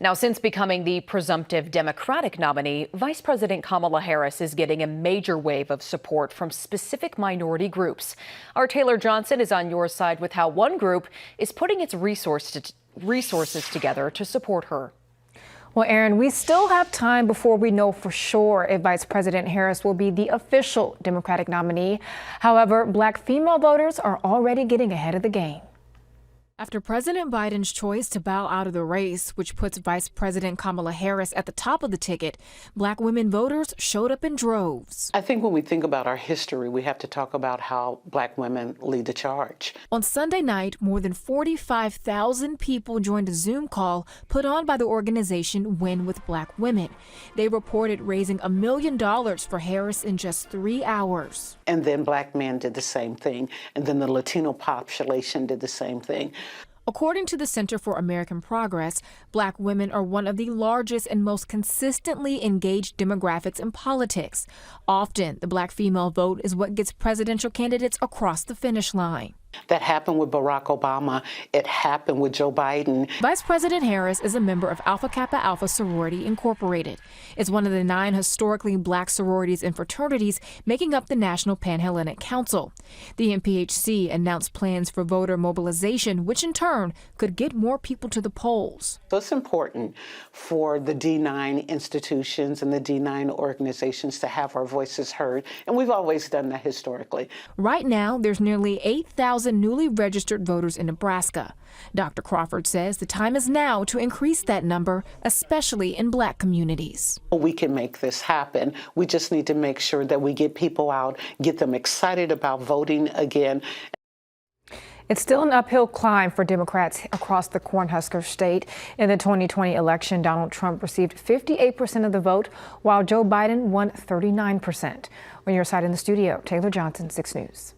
Now, since becoming the presumptive Democratic nominee, Vice President Kamala Harris is getting a major wave of support from specific minority groups. Our Taylor Johnson is on your side with how one group is putting its resources together to support her. Well, Aaron, we still have time before we know for sure if Vice President Harris will be the official Democratic nominee. However, Black female voters are already getting ahead of the game. After President Biden's choice to bow out of the race, which puts Vice President Kamala Harris at the top of the ticket, Black women voters showed up in droves. I think when we think about our history, we have to talk about how Black women lead the charge. On Sunday night, more than 45,000 people joined a Zoom call put on by the organization Win with Black Women. They reported raising $1 million for Harris in just 3 hours. And then Black men did the same thing. And then the Latino population did the same thing. According to the Center for American Progress, Black women are one of the largest and most consistently engaged demographics in politics. Often, the Black female vote is what gets presidential candidates across the finish line. That happened with Barack Obama. It happened with Joe Biden. Vice President Harris is a member of Alpha Kappa Alpha Sorority Incorporated. It's one of the 9 historically Black sororities and fraternities making up the National Panhellenic Council. The NPHC announced plans for voter mobilization, which in turn could get more people to the polls. So it's important for the D9 institutions and the D9 organizations to have our voices heard, and we've always done that historically. Right now, there's nearly 8,000 newly registered voters in Nebraska. Dr. Crawford says the time is now to increase that number, especially in Black communities. We can make this happen. We just need to make sure that we get people out, get them excited about voting again. It's still an uphill climb for Democrats across the Cornhusker state. In the 2020 election, Donald Trump received 58% of the vote, while Joe Biden won 39%. On your side in the studio, Taylor Johnson, 6 News.